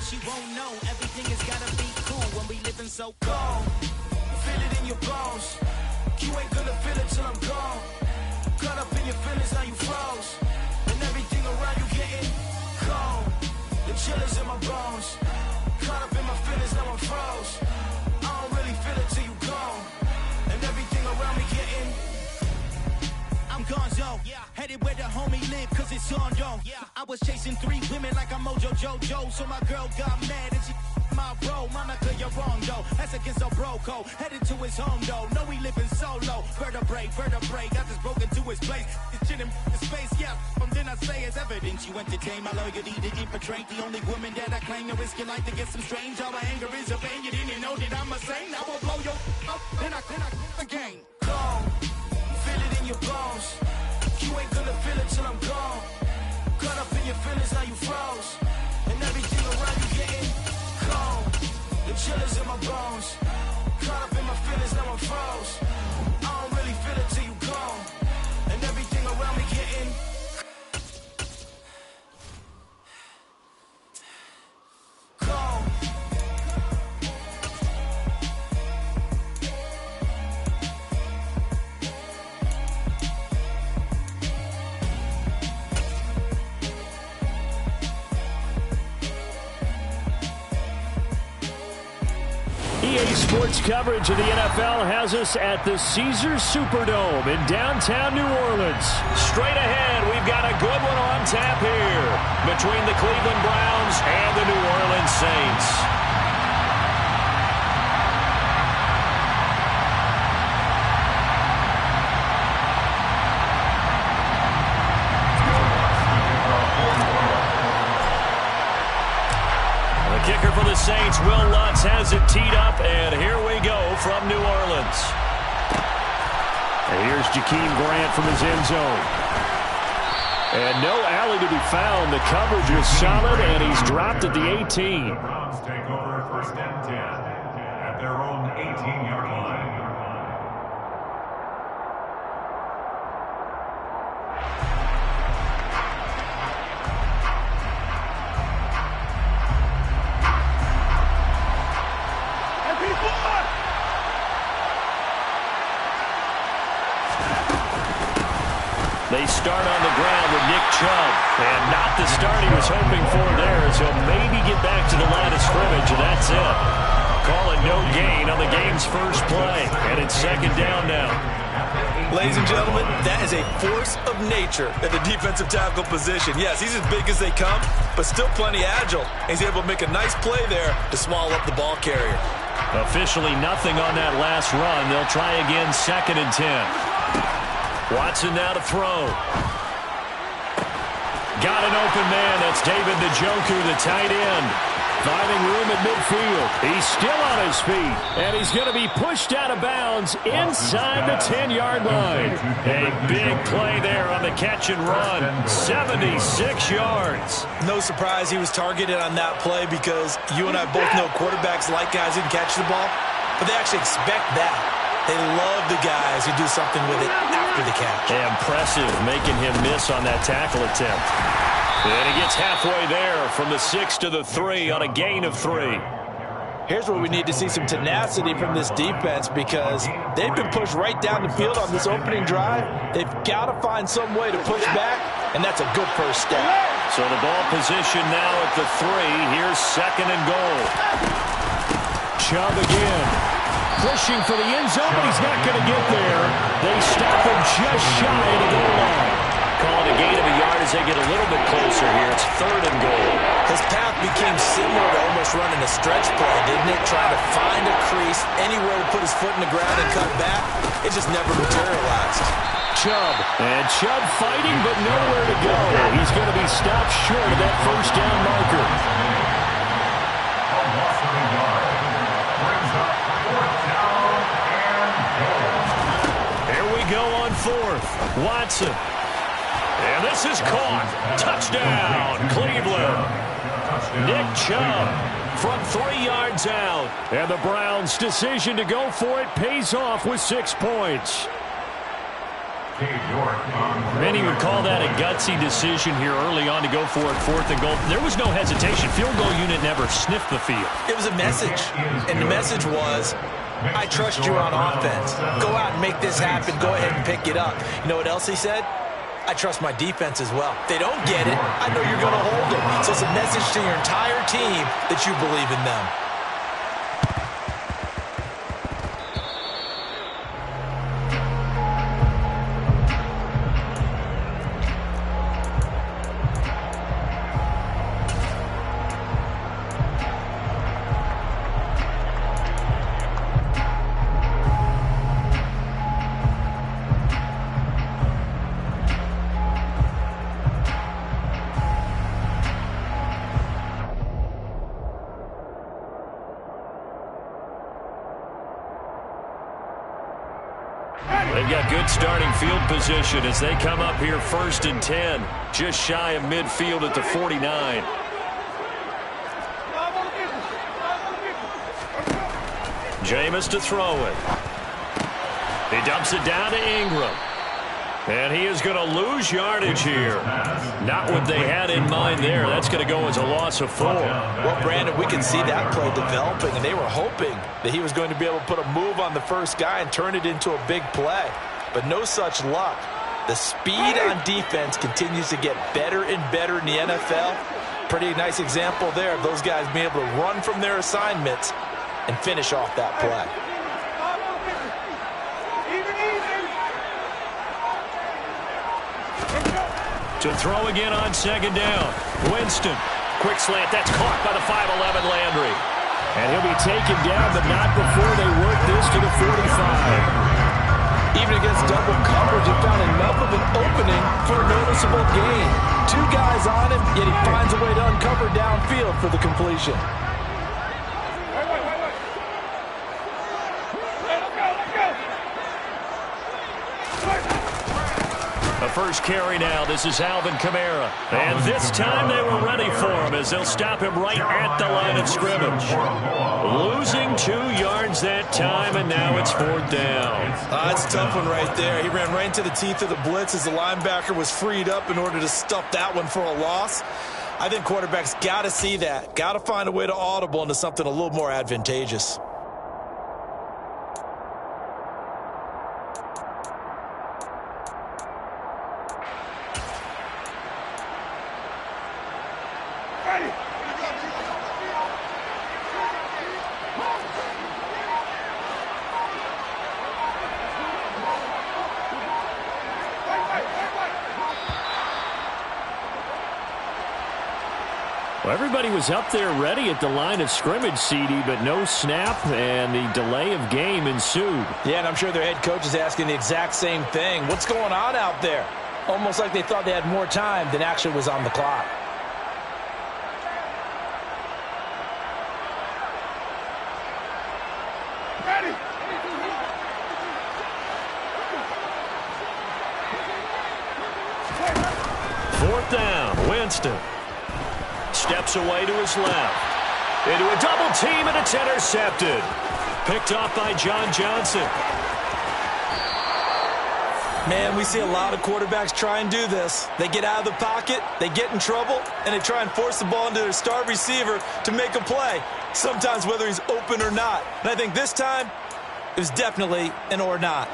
she won't know. Everything has gotta be cool when we living so cold. Feel it in your bones. You ain't gonna feel it till I'm gone. Caught up in your feelings, now you froze. And everything around you getting cold. The chill is in my bones. Caught up in my feelings, now I'm froze. I don't really feel it till you gone. And everything around me getting I'm gonzo, headed where the homie live, cause it's on, yo. I was chasing 3 women like I'm Mojo Jojo, so my girl got mad and she my bro. Monica, you're wrong, though. That's against a bro code. Headed to his home, though. No, he living solo. Vertebrae, got this broken to his place. It's shit in his face, yeah. Then I say it's evidence you entertain my loyalty to infiltrate. The only woman that I claim to risk your life to get some strange. All my anger is a pain. You didn't know that I'm a saint. I will blow your up, then I again. Cold. Feel it in your bones. You ain't gonna feel it till I'm gone. Caught up in your feelings, now you froze. And everything around you getting cold. The chill is in my bones. Caught up in my feelings, now I'm froze. I don't really feel it till you gone. And everything around me getting cold. EA Sports coverage of the NFL has us at the Caesars Superdome in downtown New Orleans. Straight ahead, we've got a good one on tap here between the Cleveland Browns and the New Orleans Saints. Kicker for the Saints, Will Lutz has it teed up, and here we go from New Orleans. And here's Jakeem Grant from his end zone. And no alley to be found. The coverage is solid, and he's dropped at the 18. Browns take over first and 10 at their own 18-yard line. They start on the ground with Nick Chubb, and not the start he was hoping for there, so maybe get back to the line of scrimmage, and that's it. Call it no gain on the game's first play, and it's second down now. Ladies and gentlemen, that is a force of nature at the defensive tackle position. Yes, he's as big as they come, but still plenty agile. He's able to make a nice play there to swallow up the ball carrier. Officially nothing on that last run. They'll try again, second and 10. Watson now to throw. Got an open man. That's David Njoku, the tight end. Finding room at midfield. He's still on his feet. And he's going to be pushed out of bounds inside the 10-yard line. A big play there on the catch and run. 76 yards. No surprise he was targeted on that play because you and I both know quarterbacks like guys who can catch the ball, but they actually expect that. They love the guys who do something with it after the catch. Impressive, making him miss on that tackle attempt. And he gets halfway there from the 6 to the 3 on a gain of 3. Here's where we need to see some tenacity from this defense because they've been pushed right down the field on this opening drive. They've got to find some way to push back, and that's a good first step. So the ball position now at the 3. Here's second and goal. Chubb again. Pushing for the end zone, but he's not going to get there. They stop him just shy of the goal line. Calling a gain of a yard as they get a little bit closer here. It's third and goal. His path became similar to almost running a stretch play, didn't it? Trying to find a crease, anywhere to put his foot in the ground and cut back. It just never materialized. Chubb. And Chubb fighting, but nowhere to go. He's going to be stopped short of that first down marker. Go on fourth. Watson. And this is caught. Touchdown, Cleveland. Nick Chubb from 3 yards out. And the Browns' decision to go for it pays off with 6 points. Many would call that a gutsy decision here early on to go for it, 4th and goal. There was no hesitation. Field goal unit never sniffed the field. It was a message, and the message was, I trust you on offense. Go out and make this happen. Go ahead and pick it up. You know what else he said? I trust my defense as well. If they don't get it, I know you're going to hold them. So it's a message to your entire team that you believe in them. They've got good starting field position as they come up here 1st and 10, just shy of midfield at the 49. Jameis to throw it. He dumps it down to Ingram. And he is going to lose yardage here. Not what they had in mind there. That's going to go as a loss of 4. Well, Brandon, we can see that play developing, and they were hoping that he was going to be able to put a move on the first guy and turn it into a big play. But no such luck. The speed on defense continues to get better and better in the NFL. Pretty nice example there of those guys being able to run from their assignments and finish off that play. To throw again on 2nd down. Winston. Quick slant. That's caught by the 5'11 Landry. And he'll be taken down, but not before they work this to the 45. Even against double coverage, he found enough of an opening for a noticeable gain. 2 guys on him, yet he finds a way to uncover downfield for the completion. The first carry now. This is Alvin Kamara. And this time they were ready for him as they'll stop him right at the line of scrimmage. Losing 2 yards that time, and now it's 4th down. That's a tough one right there. He ran right into the teeth of the blitz as the linebacker was freed up in order to stuff that one for a loss. I think quarterbacks got to see that. Got to find a way to audible into something a little more advantageous. Well, everybody was up there ready at the line of scrimmage, CD, but no snap, and the delay of game ensued. Yeah, and I'm sure their head coach is asking the exact same thing. What's going on out there? Almost like they thought they had more time than actually was on the clock. Ready. 4th down, Winston. Steps away to his left. Into a double team, and it's intercepted. Picked off by John Johnson. Man, we see a lot of quarterbacks try and do this. They get out of the pocket, they get in trouble, and they try and force the ball into their star receiver to make a play, sometimes whether he's open or not. And I think this time, it was definitely an or not.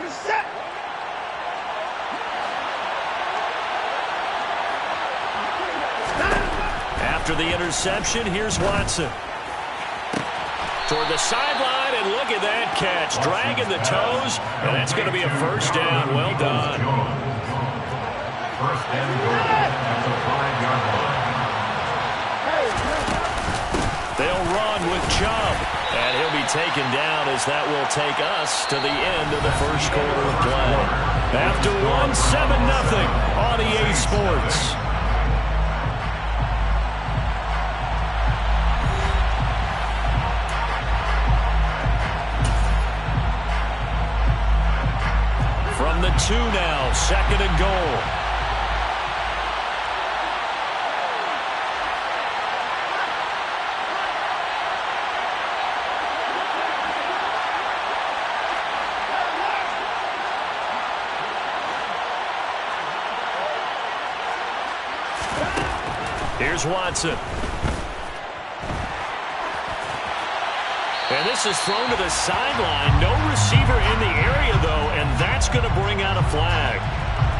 After the interception, here's Watson. Toward the sideline, and look at that catch. Dragging the toes, and that's going to be a 1st down. Well done. 1st and goal at the 5-yard line. They'll run with Chubb, and he'll be taken down as that will take us to the end of the 1st quarter of play. After 7-0 on EA Sports. From the 2 now, 2nd and goal. Here's Watson. And this is thrown to the sideline. No receiver in the area, though, and that's going to bring out a flag.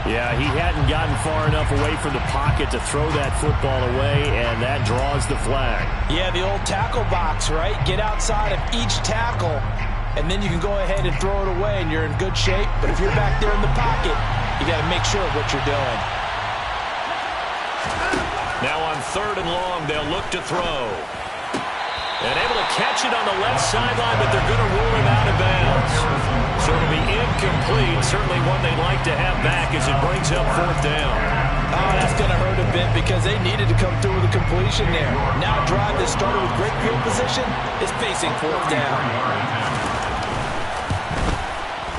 Yeah, he hadn't gotten far enough away from the pocket to throw that football away, and that draws the flag. Yeah, the old tackle box, right? Get outside of each tackle, and then you can go ahead and throw it away, and you're in good shape. But if you're back there in the pocket, you got to make sure of what you're doing. Now on 3rd and long, they'll look to throw. And able to catch it on the left sideline, but they're going to rule him out of bounds. So it'll be incomplete. Certainly one they'd like to have back as it brings up 4th down. Oh, that's going to hurt a bit because they needed to come through with a completion there. Now a drive that started with great field position is facing 4th down.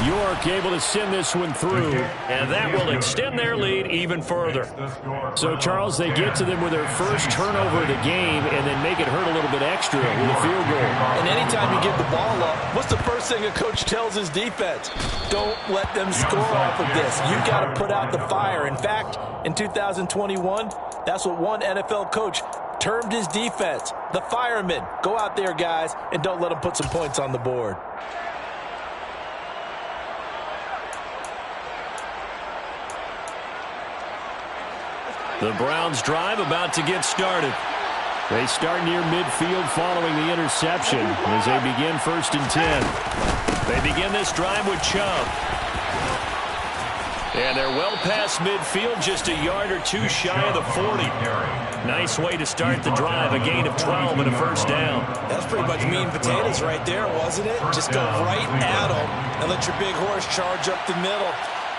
York able to send this one through, and that will extend their lead even further. So, Charles, they get to them with their first turnover of the game and then make it hurt a little bit extra with a field goal. And anytime you give the ball up, what's the first thing a coach tells his defense? Don't let them score off of this. You got to put out the fire. In fact, in 2021, that's what one NFL coach termed his defense, the firemen. Go out there, guys, and don't let them put some points on the board. The Browns drive about to get started. They start near midfield following the interception as they begin 1st and 10. They begin this drive with Chubb. And they're well past midfield, just a yard or two shy of the 40. Nice way to start the drive, a gain of 12 and a 1st down. That's pretty much meat and potatoes right there, wasn't it? Just go right at them and let your big horse charge up the middle.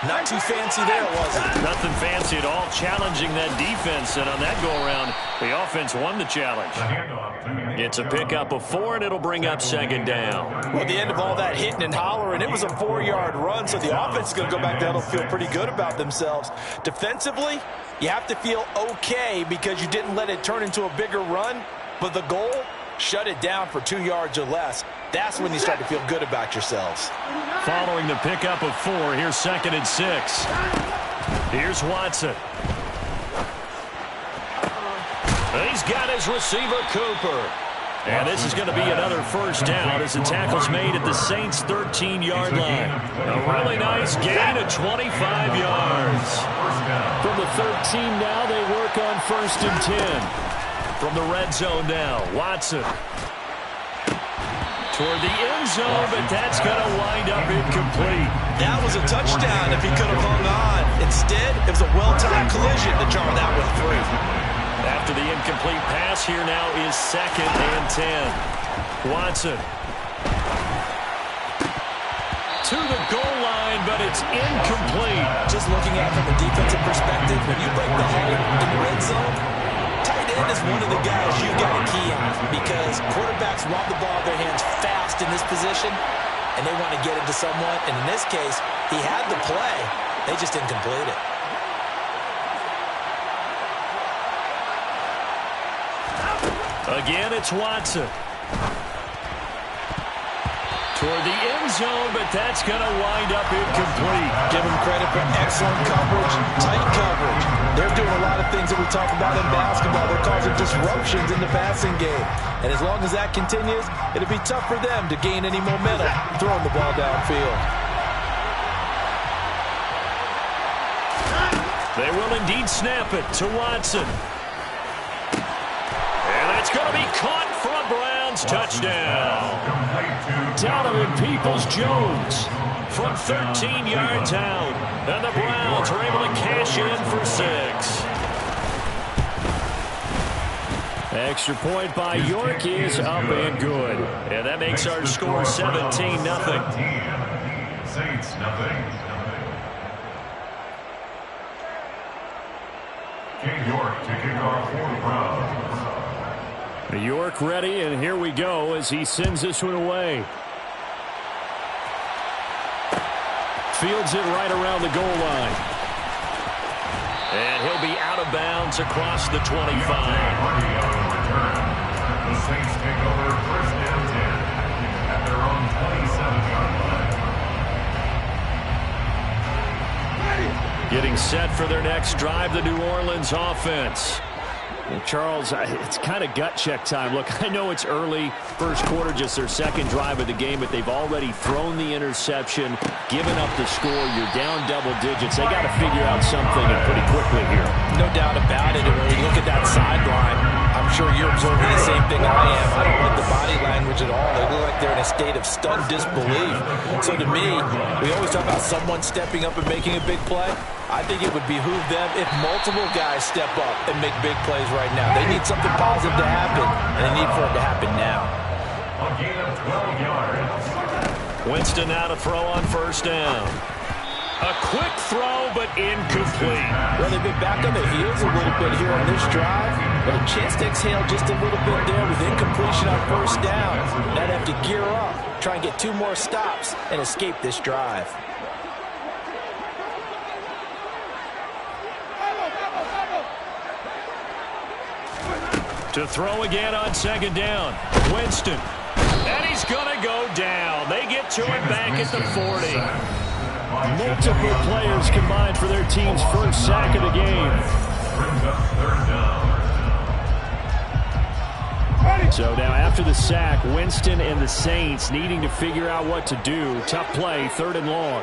Not too fancy there, was it? Nothing fancy at all, challenging that defense, and on that go-around, the offense won the challenge. It's a pickup of 4, and it'll bring up 2nd down. Well, at the end of all that hitting and hollering, it was a 4-yard run, so the offense is going to go back down and feel pretty good about themselves. Defensively, you have to feel okay because you didn't let it turn into a bigger run, but the goal, shut it down for 2 yards or less. That's when you start to feel good about yourselves. Following the pickup of 4, here's 2nd and 6. Here's Watson. He's got his receiver, Cooper. And this is going to be another 1st down as the tackle's made at the Saints' 13-yard line. A really nice gain of 25 yards. From the 13 now, they work on 1st and 10. From the red zone now, Watson. Toward the end zone, but that's going to wind up incomplete. That was a touchdown if he could have hung on. Instead, it was a well-timed collision to jar that one through. After the incomplete pass, here now is 2nd and 10. Watson. To the goal line, but it's incomplete. Just looking at it from a defensive perspective, when you break the hole in the red zone, tight end is one of the guys you've got to key on because quarterbacks want the ball in their hands fast in this position, and they want to get it to someone. And in this case, he had the play. They just didn't complete it. Again, it's Watson. Toward the end zone, but that's going to wind up incomplete. Give them credit for excellent coverage, tight coverage. They're doing a lot of things that we talk about in basketball. They're causing disruptions in the passing game. And as long as that continues, it'll be tough for them to gain any momentum throwing the ball downfield. They will indeed snap it to Watson. And it's going to be caught for a Browns touchdown. Donovan Peoples-Jones from 13 yards out. And the Browns are able to cash in for 6. Extra point by York is up and good. And that makes our score 17-0. Saints, nothing. York to kick off for the Browns. York ready, and here we go as he sends this one away. Fields it right around the goal line. And he'll be out of bounds across the 25. The Saints take over 1st and 10 at their own 27-yard line. Getting set for their next drive, the New Orleans offense. Charles, it's kind of gut check time. Look, I know it's early, first quarter, just their second drive of the game, but they've already thrown the interception, given up the score. You're down double digits. They got to figure out something, and pretty quickly here. No doubt about it. And when you look at that sideline, I'm sure you're observing the same thing I am. I don't like the body language at all. They look like they're in a state of stunned disbelief. So to me, we always talk about someone stepping up and making a big play. I think it would behoove them if multiple guys step up and make big plays right now. They need something positive to happen, and they need for it to happen now. A gain of 12 yards. Winston now to throw on first down. A quick throw, but incomplete. Well, they've been back on their heels a little bit here on this drive, but a chance to exhale just a little bit there with incompletion on first down. Now they have to gear up, try and get 2 more stops, and escape this drive. To throw again on second down. Winston. And he's going to go down. They get to him back at the 40. Multiple players combined for their team's first sack of the game. So now after the sack, Winston and the Saints needing to figure out what to do. Tough play, 3rd and long.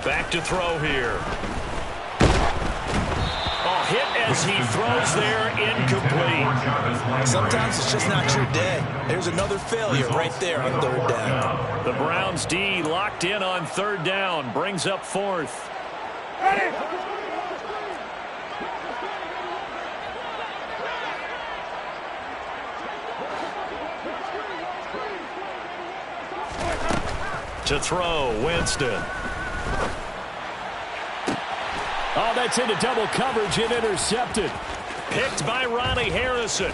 Back to throw here. Hit as he throws there, incomplete. Sometimes it's just not your day. There's another failure right there on 3rd down. The Browns D locked in on 3rd down, brings up 4th. To throw, Winston. Oh, that's into double coverage and intercepted. Picked by Ronnie Harrison.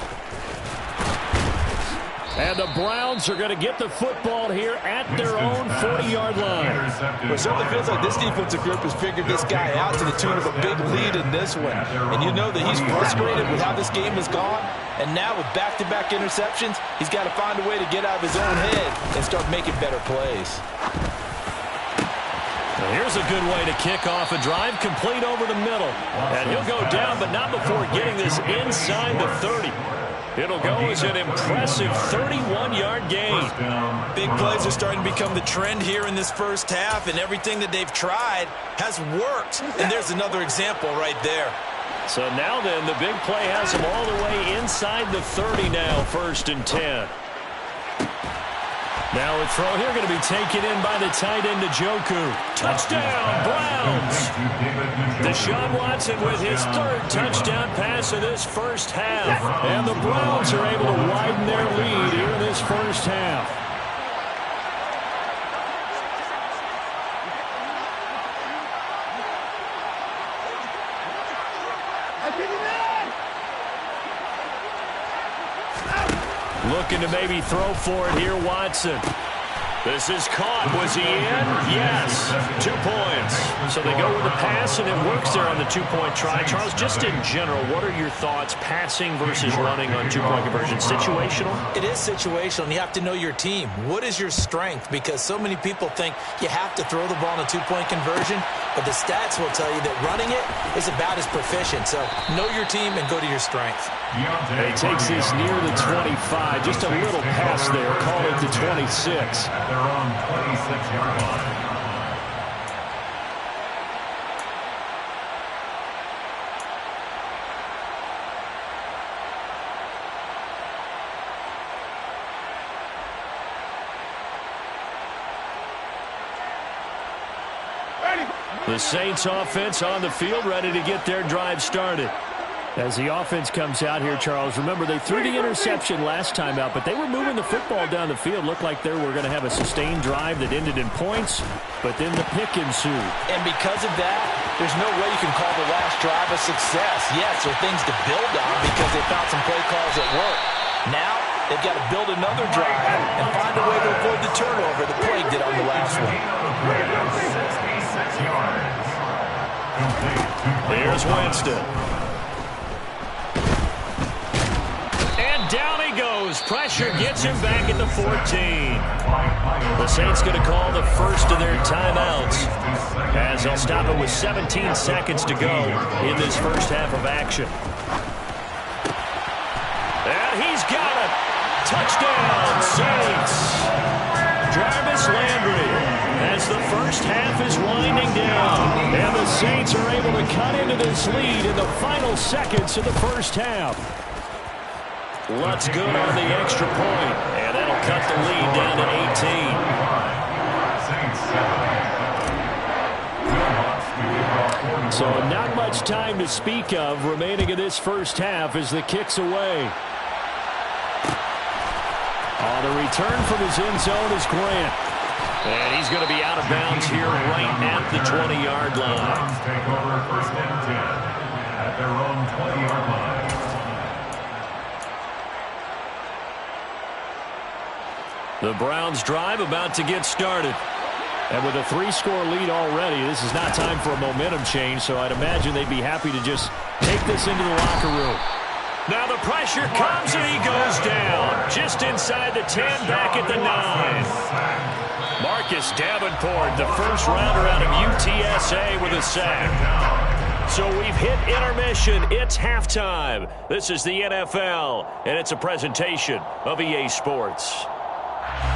And the Browns are going to get the football here at their own 40-yard line. Well, it certainly feels like this defensive group has figured this guy out to the tune of a big lead in this one. And you know that he's frustrated with how this game has gone. And now with back-to-back interceptions, he's got to find a way to get out of his own head and start making better plays. Here's a good way to kick off a drive, complete over the middle. And he'll go down, but not before getting this inside the 30. It'll go as an impressive 31-yard gain. Big plays are starting to become the trend here in this first half, and everything that they've tried has worked. And there's another example right there. So now then, the big play has them all the way inside the 30 now, 1st and 10. Now a throw here going to be taken in by the tight end, Yaaoooo. Touchdown, Browns! Deshaun Watson with his 3rd touchdown pass of this first half. And the Browns are able to widen their lead here in this first half. Looking to maybe throw for it here, Watson. This is caught. Was he in? Yes. 2 points. So they go with the pass, and it works there on the 2-point try. Charles, just in general, what are your thoughts passing versus running on 2-point conversion? Situational? It is situational, and you have to know your team. What is your strength? Because so many people think you have to throw the ball in a 2-point conversion, but the stats will tell you that running it is about as proficient. So know your team and go to your strength. He takes this near the 25. Just a little pass there. Call it the 26. Their own 26-yard line. The Saints offense on the field, ready to get their drive started. As the offense comes out here, Charles, remember they threw the interception last time out, but they were moving the football down the field. Looked like they were going to have a sustained drive that ended in points, but then the pick ensued. And because of that, there's no way you can call the last drive a success. Yes, there are things to build on because they found some play calls that work. Now, they've got to build another drive and find a way to avoid the turnover that plagued it on the last one. Here's Winston. And down he goes goes. Pressure gets him back at the 14. The Saints going to call the first of their timeouts as they'll stop it with 17 seconds to go in this first half of action. And he's got it. Touchdown, Saints. Jarvis Landry as the first half is winding down. And the Saints are able to cut into this lead in the final seconds of the first half. Lutz good on the extra point, and that'll cut the lead down to 18. So not much time to speak of remaining in this first half as the kick's away. On the return from his end zone is Grant. And he's going to be out of bounds here right at the 20-yard line. Take over first and 10 at their own 20-yard line. The Browns drive about to get started. And with a 3-score lead already, this is not time for a momentum change, so I'd imagine they'd be happy to just take this into the locker room. Now the pressure comes and he goes down. Just inside the 10, back at the 9. Marcus Davenport, the first rounder out of UTSA with a sack. So we've hit intermission. It's halftime. This is the NFL, and it's a presentation of EA Sports.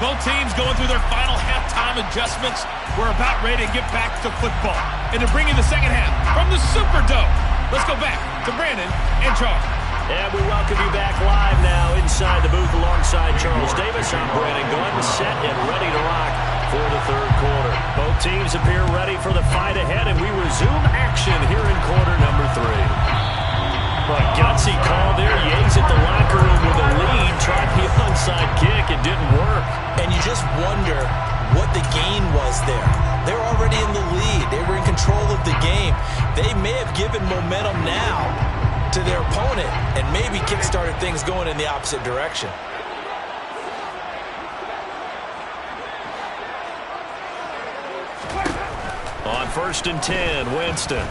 Both teams going through their final halftime adjustments. We're about ready to get back to football. And to bring in the second half from the Superdome, let's go back to Brandon and Charles. And we welcome you back live now inside the booth alongside Charles Davis. I'm Brandon Glenn, set and ready to rock for the third quarter. Both teams appear ready for the fight ahead, and we resume action here in quarter number 3. A gutsy call there. Yates at the locker room with a lead. Tried the onside kick. It didn't work. And you just wonder what the gain was there. They're already in the lead. They were in control of the game. They may have given momentum now to their opponent and maybe kick-started things going in the opposite direction. On first and 10, Winston.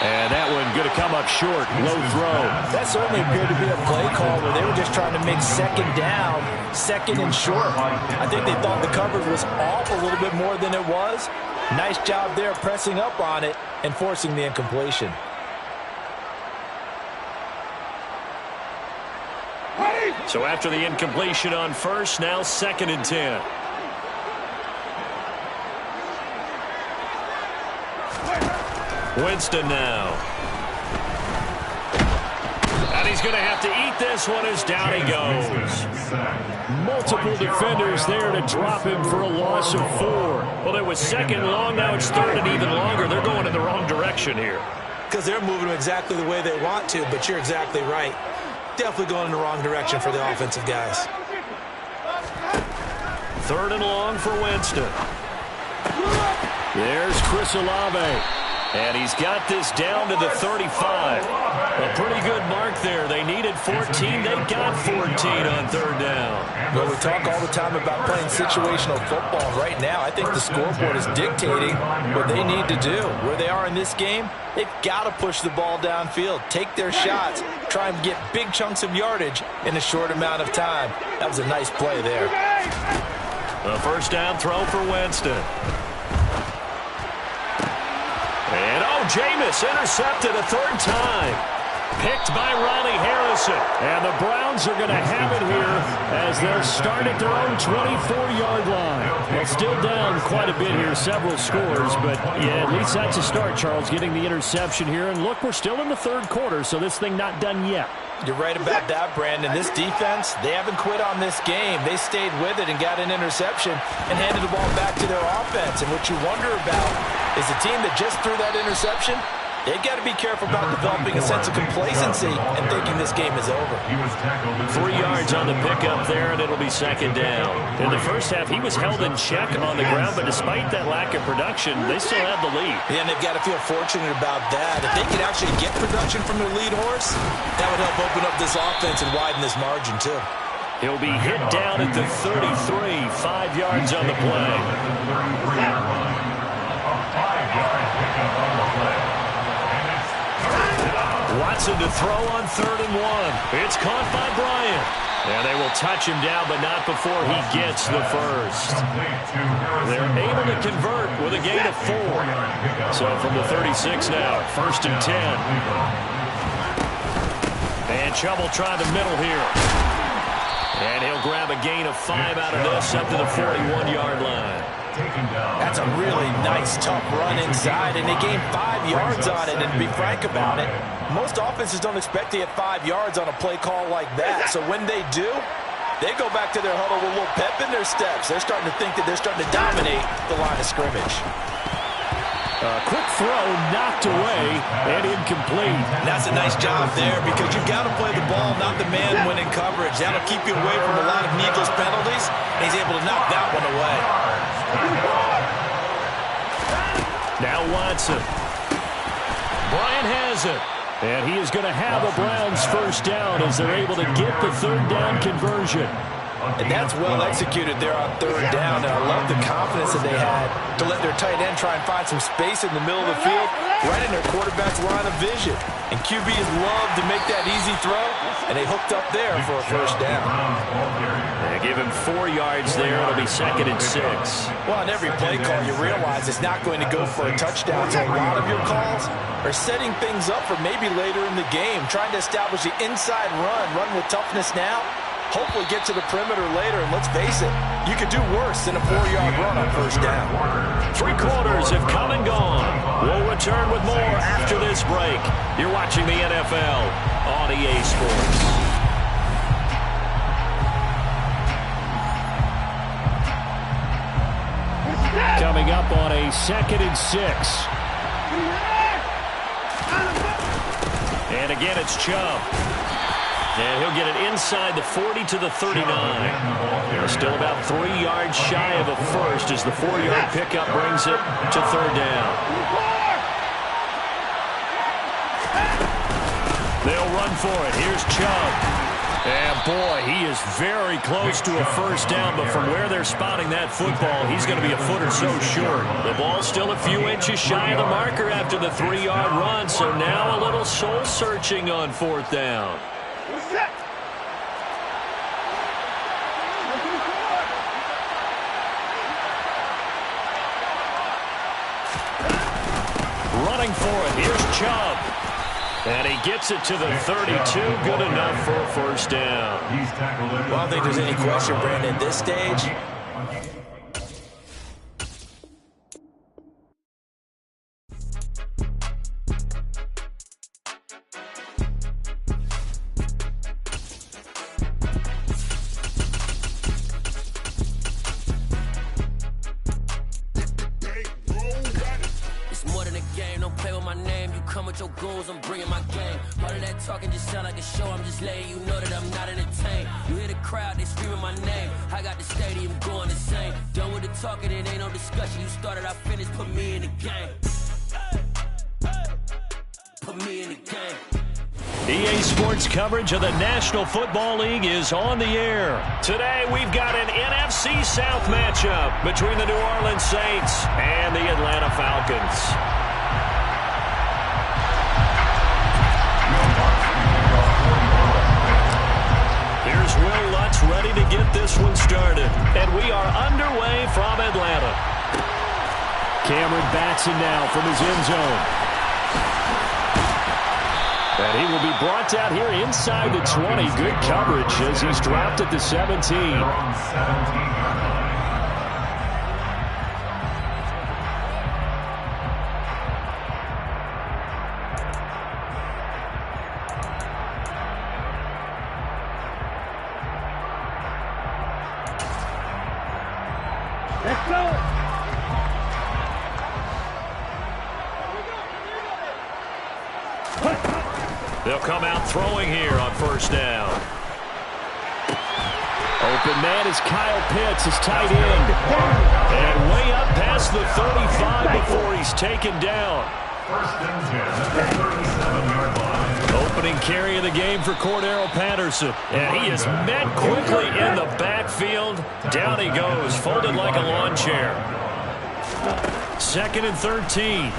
And that one going to come up short. Low throw. That certainly appeared to be a play call where they were just trying to make second down, second and short. I think they thought the coverage was off a little bit more than it was. Nice job there pressing up on it and forcing the incompletion. So after the incompletion on first, now second and 10. Winston now. And he's going to have to eat this one as down he goes. Multiple defenders there to drop him for a loss of 4. Well, it was second long. Now it's third and even longer. They're going in the wrong direction here. Because they're moving exactly the way they want to, but you're exactly right. Definitely going in the wrong direction for the offensive guys. Third and long for Winston. There's Chris Olave. And he's got this down to the 35. A pretty good mark there. They needed 14. They got 14 on third down. Well, we talk all the time about playing situational football. Right now, I think the scoreboard is dictating what they need to do. Where they are in this game, they've got to push the ball downfield, take their shots, try and get big chunks of yardage in a short amount of time. That was a nice play there. A first down throw for Winston. And, Jameis intercepted a third time. Picked by Ronnie Harrison. And the Browns are going to have it here as they'll start at their own 24-yard line. Well, still down quite a bit here, several scores. But, yeah, at least that's a start, Charles, getting the interception here. And, look, we're still in the third quarter, so this thing not done yet. You're right about that, Brandon. This defense, they haven't quit on this game. They stayed with it and got an interception and handed the ball back to their offense. And what you wonder about is a team that just threw that interception, they've got to be careful about developing a sense of complacency and thinking this game is over. 3 yards on the pickup there, and it'll be second down. In the first half, he was held in check on the ground, but despite that lack of production, they still had the lead. Yeah, and they've got to feel fortunate about that. If they could actually get production from their lead horse, that would help open up this offense and widen this margin, too. He'll be hit down at the 33, 5 yards on the play. Watson to throw on 3rd and 1. It's caught by Bryant. And they will touch him down, but not before he gets the first. They're able to convert with a gain of 4. So from the 36 now, 1st and 10. And Chubb will try the middle here. And he'll grab a gain of 5 out of this up to the 41-yard line. That's a really nice, tough run inside, and they gained 5 yards on it. And to be frank about it, most offenses don't expect to get 5 yards on a play call like that. So when they do, they go back to their huddle with a little pep in their steps. They're starting to think that they're starting to dominate the line of scrimmage. Quick throw knocked away and incomplete. That's a nice job there because you've got to play the ball, not the man when in coverage. That'll keep you away from a lot of needless penalties, and he's able to knock that one away. Now Watson. Bryant has it. And he is going to have the Browns first down as they're able to get the 3rd down conversion. And that's well executed there on 3rd down. And I love the confidence that they had to let their tight end try and find some space in the middle of the field, right in their quarterback's line of vision. And QBs love to make that easy throw, and they hooked up there for a first down. They give him 4 yards there. It'll be 2nd and 6. Well, on every play call, you realize it's not going to go for a touchdown. So a lot of your calls are setting things up for maybe later in the game, trying to establish the inside run with toughness now. Hopefully get to the perimeter later, and let's face it, you could do worse than a 4-yard run on first down. 3 quarters have come and gone. We'll return with more after this break. You're watching the NFL on EA Sports. Coming up on a 2nd and 6. And again, it's Chubb. And he'll get it inside the 40 to the 39. Still about 3 yards shy of a first as the 4-yard pickup brings it to 3rd down. They'll run for it. Here's Chubb. And boy, he is very close to a first down, but from where they're spotting that football, he's going to be a foot or so short. The ball's still a few inches shy of the marker after the 3-yard run, so now a little soul-searching on 4th down. Running for it. Here's Chubb. And he gets it to the 32. Good enough for a first down. Well, I don't think there's any question, Brandon, at this stage. Your goals, I'm bringing my game. All of that talking just sound like a show. I'm just letting you know that I'm not entertained. You hear the crowd, they screaming my name. I got the stadium going insane. Done with the talking, it ain't no discussion. You started, I finished, put me in the game. Put me in the game. EA Sports coverage of the National Football League is on the air. Today we've got an NFC South matchup between the New Orleans Saints and the Atlanta Falcons. Here's Will Lutz ready to get this one started. And we are underway from Atlanta. Cameron Batson now from his end zone. And he will be brought down here inside the 20. Good coverage as he's dropped at the 17. Let's go! They'll come out throwing here on first down. Open man is Kyle Pitts, his tight end. And way up past the 35 before he's taken down. First and 10, 37-yard line. Opening carry of the game for Cordero Patterson. And he is met quickly in the backfield. Down he goes, folded like a lawn chair. 2nd and 13.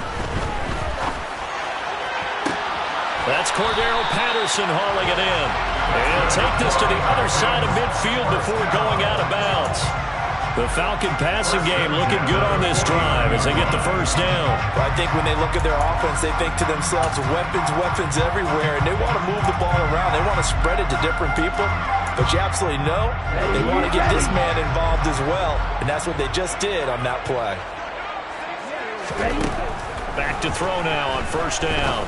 That's Cordero Patterson hauling it in. And he'll take this to the other side of midfield before going out of bounds. The Falcon passing game looking good on this drive as they get the first down. Well, I think when they look at their offense, they think to themselves, weapons everywhere, and they want to move the ball around. They want to spread it to different people. But you absolutely know they want to get this man involved as well, and that's what they just did on that play. Back to throw now on first down.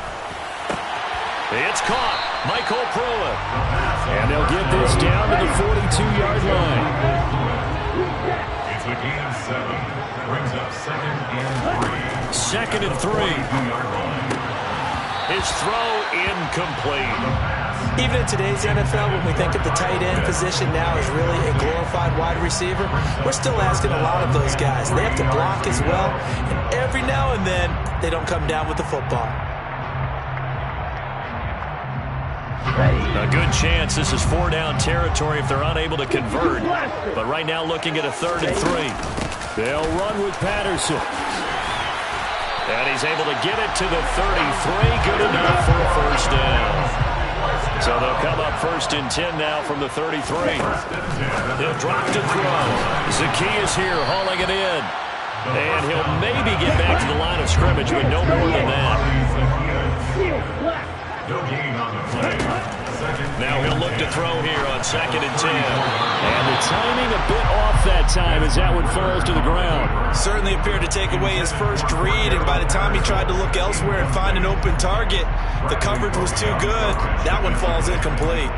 It's caught. Michael Pruitt. And they'll get this down to the 42-yard line. It's a gain of 7. Brings up 2nd and 3. 2nd and 3. His throw incomplete. Even in today's NFL, when we think of the tight end position now as really a glorified wide receiver, we're still asking a lot of those guys. They have to block as well, and every now and then, they don't come down with the football. A good chance this is 4-down territory if they're unable to convert. But right now looking at a 3rd and 3. They'll run with Patterson. And he's able to get it to the 33. Good enough for a first down. So they'll come up 1st and 10 now from the 33. He'll drop to throw. Zacchaeus here hauling it in. And he'll maybe get back to the line of scrimmage, but no more than that. No gain on the play. Now he'll look to throw here on 2nd and 10. And the timing a bit off that time as that one falls to the ground. Certainly appeared to take away his first read, and by the time he tried to look elsewhere and find an open target, the coverage was too good. That one falls incomplete.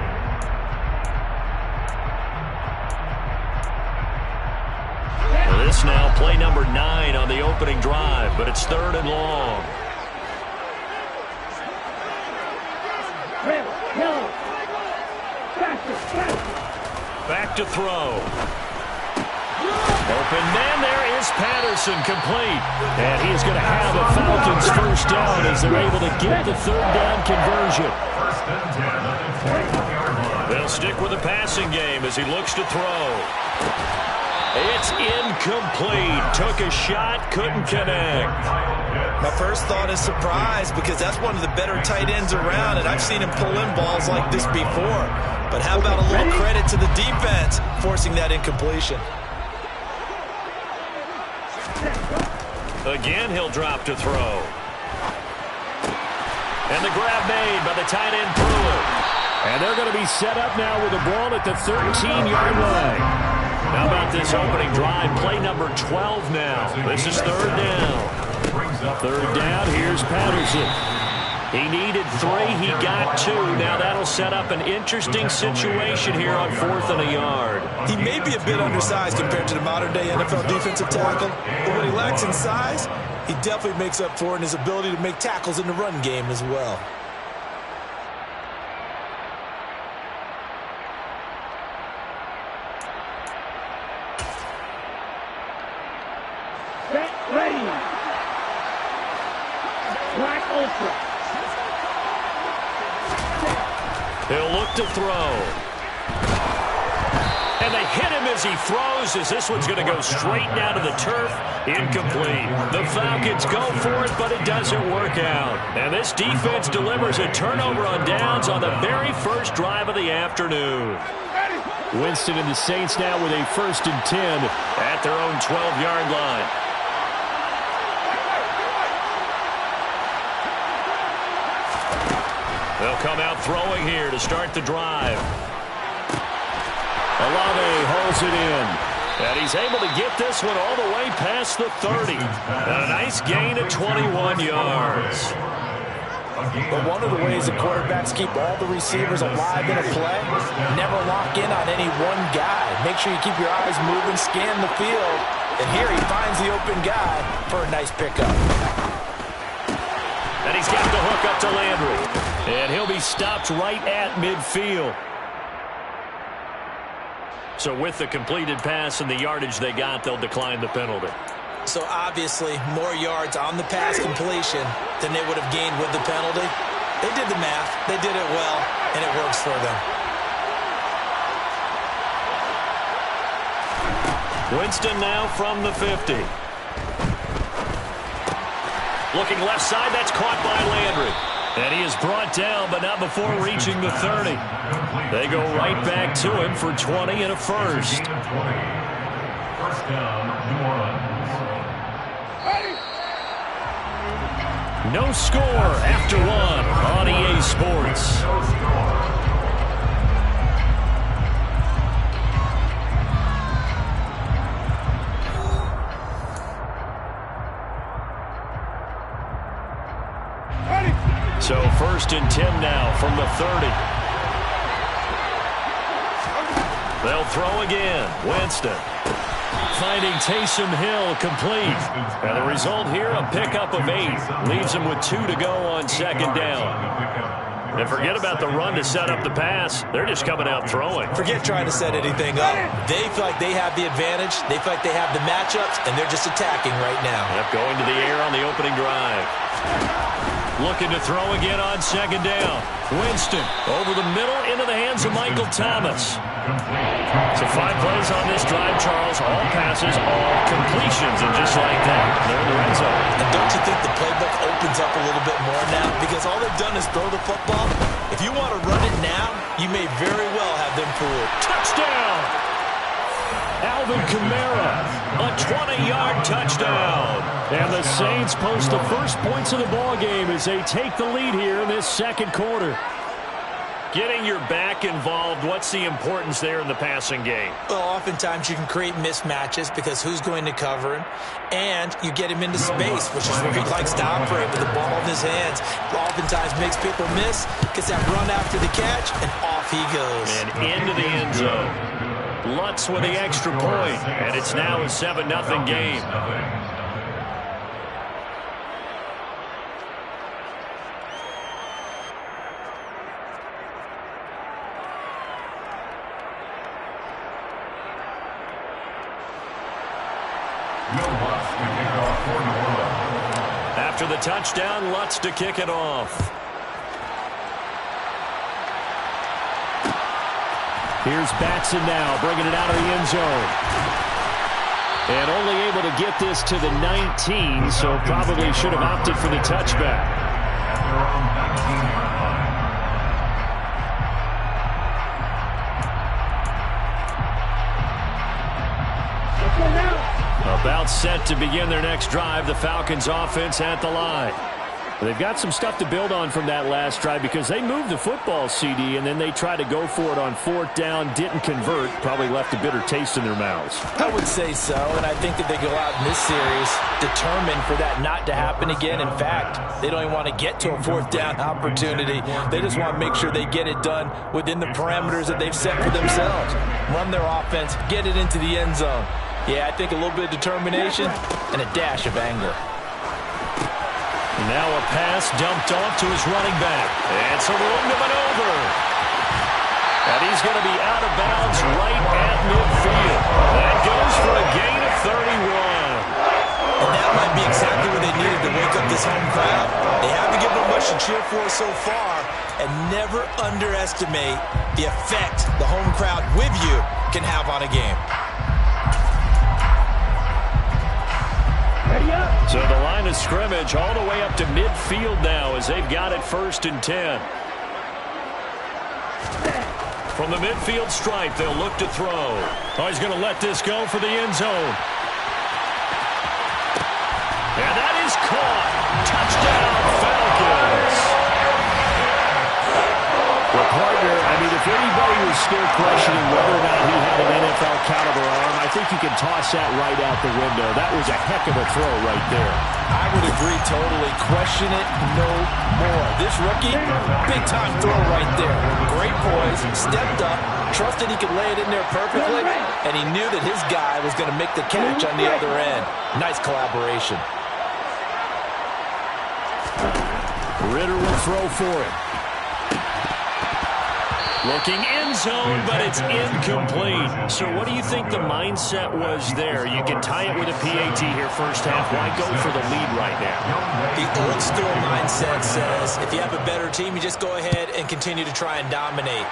Well, this now play number 9 on the opening drive, but it's 3rd and long. Back to throw. Open man, there is Patterson, complete. And he's going to have a Falcons first down as they're able to get the 3rd down conversion. 1st and 10 on the 44-yard line. They'll stick with the passing game as he looks to throw. It's incomplete. Took a shot, couldn't connect. My first thought is surprise, because that's one of the better tight ends around, and I've seen him pull in balls like this before. But how about a little credit to the defense forcing that incompletion? Again, he'll drop to throw. And the grab made by the tight end Pruitt. And they're going to be set up now with the ball at the 13-yard line. How about this opening drive? Play number 12 now. This is 3rd down. 3rd down, here's Patterson. He needed 3, he got 2. Now that'll set up an interesting situation here on 4th and a yard. He may be a bit undersized compared to the modern-day NFL defensive tackle, but what he lacks in size, he definitely makes up for in his ability to make tackles in the run game as well. He'll look to throw. And they hit him as he throws, as this one's going to go straight down to the turf. Incomplete. The Falcons go for it, but it doesn't work out. And this defense delivers a turnover on downs on the very first drive of the afternoon. Winston and the Saints now with a 1st and 10 at their own 12-yard line. They'll come out throwing here to start the drive. Olave hauls it in. And he's able to get this one all the way past the 30. And a nice gain of 21 yards. But one of the ways that quarterbacks keep all the receivers alive in a play, never lock in on any one guy. Make sure you keep your eyes moving, scan the field. And here he finds the open guy for a nice pickup. And he's got the hook up to Landry. And he'll be stopped right at midfield. So with the completed pass and the yardage they got, they'll decline the penalty. So obviously more yards on the pass completion than they would have gained with the penalty. They did the math. They did it well, and it works for them. Winston now from the 50. Looking left side, that's caught by Landry. And he is brought down, but not before reaching the 30. They go right back to him for 20 and a first. First down, New Orleans. No score after one on EA Sports. No score. So first and 10 now from the 30. They'll throw again. Winston finding Taysom Hill complete. And the result here, a pickup of 8. Leaves him with 2 to go on second down. And forget about the run to set up the pass. They're just coming out throwing. Forget trying to set anything up. They feel like they have the advantage. They feel like they have the matchups, and they're just attacking right now. Yep, going to the air on the opening drive. Looking to throw again on second down. Winston over the middle into the hands of Michael Thomas. So 5 plays on this drive, Charles. All passes, all completions. And just like that, they're in the red zone. And don't you think the playbook opens up a little bit more now? Because all they've done is throw the football. If you want to run it now, you may very well have them fooled. Touchdown! Alvin Kamara, a 20-yard touchdown. And the Saints post the first points of the ball game as they take the lead here in this second quarter. Getting your back involved, what's the importance there in the passing game? Well, oftentimes you can create mismatches because who's going to cover him, and you get him into space, which is where he likes to operate with the ball in his hands. Oftentimes makes people miss, gets that run after the catch, and off he goes. And into the end zone. Lutz with the extra point, and it's now a 7-0 game. After the touchdown, Lutz to kick it off. Here's Batson now, bringing it out of the end zone. And only able to get this to the 19, so probably should have opted for the touchback. About set to begin their next drive, the Falcons offense at the line. They've got some stuff to build on from that last drive because they moved the football, CD, and then they tried to go for it on 4th down, didn't convert, probably left a bitter taste in their mouths. I would say so, and I think that they go out in this series determined for that not to happen again. In fact, they don't even want to get to a 4th down opportunity. They just want to make sure they get it done within the parameters that they've set for themselves. Run their offense, get it into the end zone. Yeah, I think a little bit of determination and a dash of anger. Now a pass dumped off to his running back. And some room to maneuver. And he's going to be out of bounds right at midfield. That goes for a gain of 31. And that might be exactly what they needed to wake up this home crowd. They haven't given them much to cheer for so far. And never underestimate the effect the home crowd with you can have on a game. So the line of scrimmage all the way up to midfield now as they've got it 1st and 10. From the midfield stripe, they'll look to throw. Oh, he's going to let this go for the end zone. And that is caught. Touchdown, Falcons. Well, partner, I mean, if anybody was still questioning whether or not he had an NFL caliber arm, I think you can toss that right out the window. That was a heck of a throw right there. I would agree totally. Question it no more. This rookie, big-time throw right there. Great poise, stepped up, trusted he could lay it in there perfectly, and he knew that his guy was going to make the catch on the other end. Nice collaboration. Ritter will throw for it. Looking end zone, but it's incomplete. So what do you think the mindset was there? You can tie it with a PAT here first half. Why go for the lead right now? The old school mindset says if you have a better team, you just go ahead and continue to try and dominate.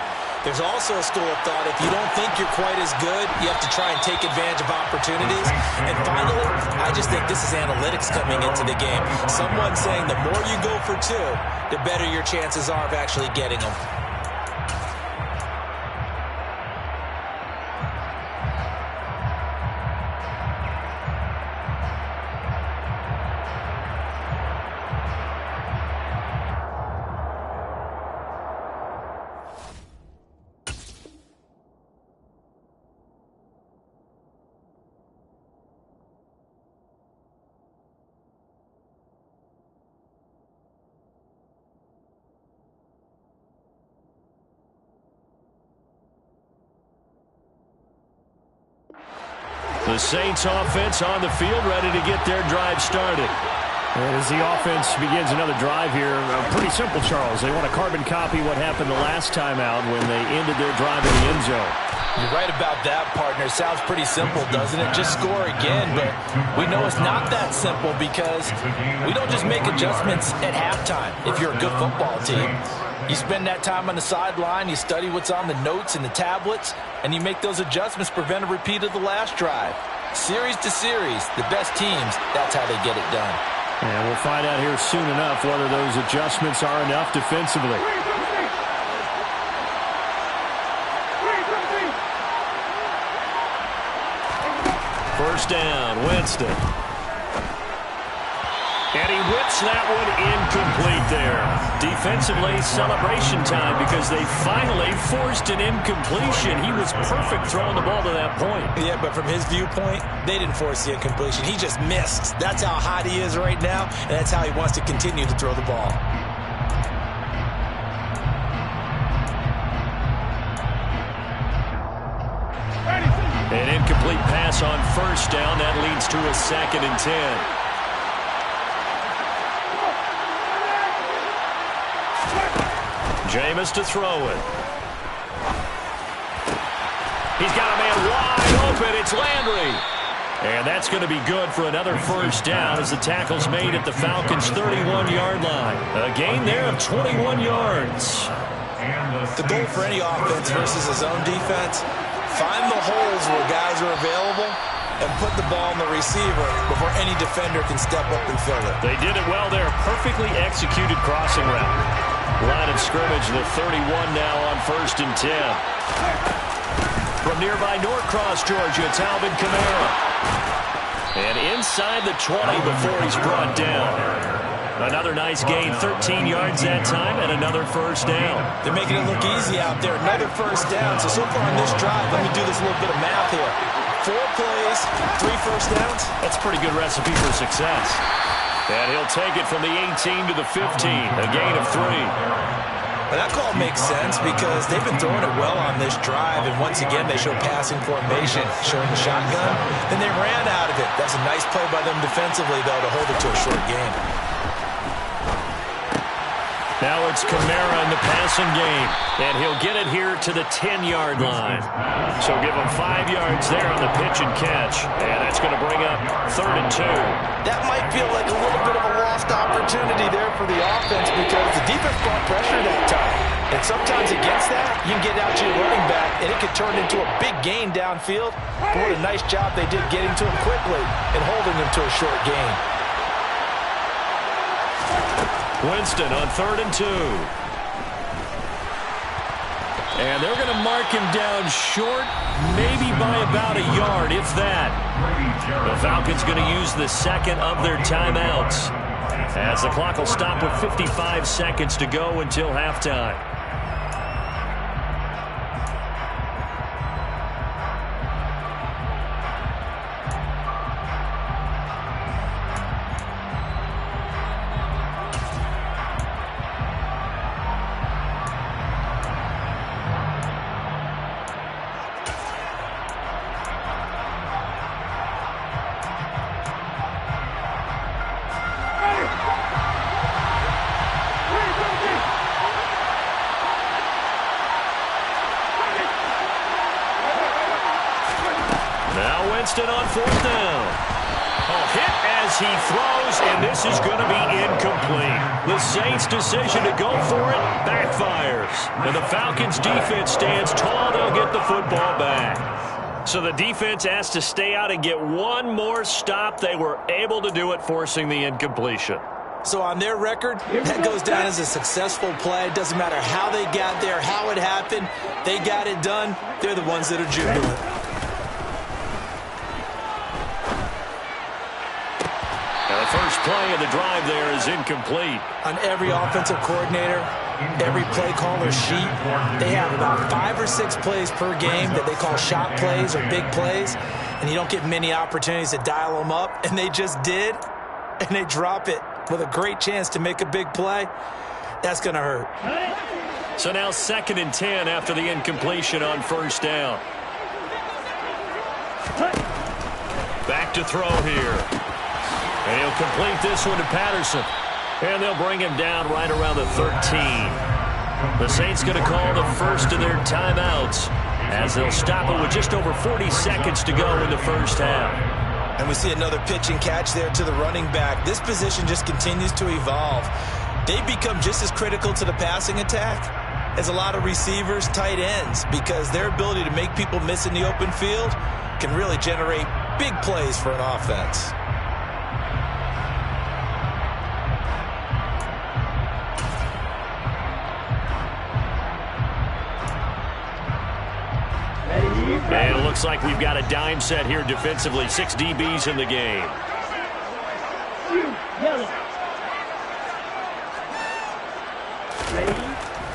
There's also a school of thought, if you don't think you're quite as good, you have to try and take advantage of opportunities. And finally, I just think this is analytics coming into the game. Someone saying the more you go for two, the better your chances are of actually getting them. The Saints offense on the field, ready to get their drive started. And as the offense begins another drive here, pretty simple, Charles. They want to carbon copy what happened the last time out when they ended their drive in the end zone. You're right about that, partner. Sounds pretty simple, doesn't it? Just score again, but we know it's not that simple because we don't just make adjustments at halftime if you're a good football team. You spend that time on the sideline, you study what's on the notes and the tablets, and you make those adjustments to prevent a repeat of the last drive. Series to series, the best teams, that's how they get it done. And we'll find out here soon enough whether those adjustments are enough defensively. First down, Winston. And he whips that one incomplete there. Defensively, celebration time because they finally forced an incompletion. He was perfect throwing the ball to that point. Yeah, but from his viewpoint, they didn't force the incompletion. He just missed. That's how hot he is right now, and that's how he wants to continue to throw the ball. An incomplete pass on first down. That leads to a 2nd and 10. Jameis to throw it. He's got a man wide open. It's Landry. And that's going to be good for another first down as the tackle's made at the Falcons' 31-yard line. A gain there of 21 yards. The goal for any offense versus his own defense, find the holes where guys are available and put the ball in the receiver before any defender can step up and fill it. They did it well there. Perfectly executed crossing route. Line of scrimmage, the 31 now on 1st and 10. From nearby Norcross, Georgia, it's Alvin Kamara. And inside the 20 before he's brought down. Another nice gain, 13 yards that time, and another first down. They're making it look easy out there. Another first down. So far on this drive, let me do this little bit of math here. 4 plays, 3 first downs. That's a pretty good recipe for success. And he'll take it from the 18 to the 15, a gain of 3. But that call makes sense because they've been throwing it well on this drive, and once again they show passing formation, showing the shotgun. Then they ran out of it. That's a nice play by them defensively, though, to hold it to a short game. Now it's Kamara in the passing game, and he'll get it here to the 10-yard line. So give him 5 yards there on the pitch and catch, and that's going to bring up 3rd and 2. That might feel like a little bit of a lost opportunity there for the offense because the defense brought pressure that time. And sometimes against that, you can get out to your running back, and it could turn into a big gain downfield. But what a nice job they did getting to him quickly and holding him to a short gain. Winston on 3rd and 2. And they're going to mark him down short, maybe by about a yard, if that. The Falcons going to use the 2nd of their timeouts, as the clock will stop with 55 seconds to go until halftime. Winston on 4th down. Oh, hit as he throws, and this is going to be incomplete. The Saints' decision to go for it backfires. And the Falcons' defense stands tall. They'll get the football back. So the defense has to stay out and get one more stop. They were able to do it, forcing the incompletion. So on their record, that goes down as a successful play. It doesn't matter how they got there, how it happened. They got it done. They're the ones that are jubilant. Now the first play of the drive there is incomplete. On every offensive coordinator, every play caller sheet, they have about 5 or 6 plays per game that they call shot plays or big plays, and you don't get many opportunities to dial them up, and they just did, and they drop it with a great chance to make a big play. That's going to hurt. So now 2nd and 10 after the incompletion on first down. Back to throw here. And he'll complete this one to Patterson. And they'll bring him down right around the 13. The Saints going to call the first of their timeouts as they'll stop it with just over 40 seconds to go in the first half. And we see another pitch and catch there to the running back. This position just continues to evolve. They've become just as critical to the passing attack as a lot of receivers, tight ends, because their ability to make people miss in the open field can really generate big plays for an offense. And it looks like we've got a dime set here defensively. 6 DBs in the game.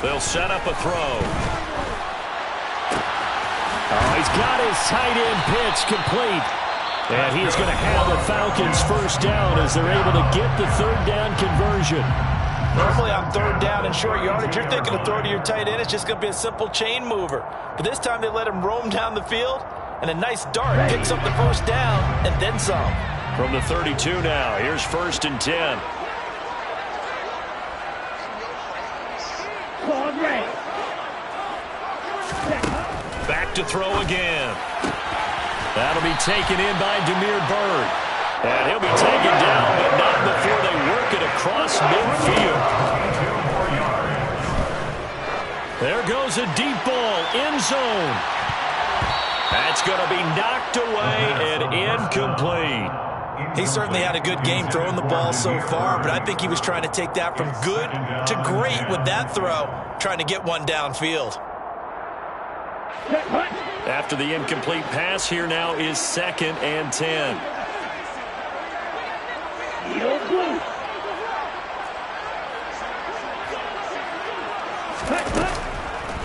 They'll set up a throw. Oh, he's got his tight end pitch complete. And he's going to have the Falcons first down as they're able to get the 3rd down conversion. Normally on 3rd down and short yardage, you're thinking of throw to your tight end. It's just going to be a simple chain mover. But this time they let him roam down the field, and a nice dart picks up the first down and then some. From the 32 now, here's 1st and 10. Back to throw again. That'll be taken in by Demir Bird. And he'll be taken down, but not before they work it across midfield. There goes a deep ball, end zone. That's going to be knocked away and incomplete. He certainly had a good game throwing the ball so far, but I think he was trying to take that from good to great with that throw, trying to get one downfield. After the incomplete pass, here now is 2nd and 10.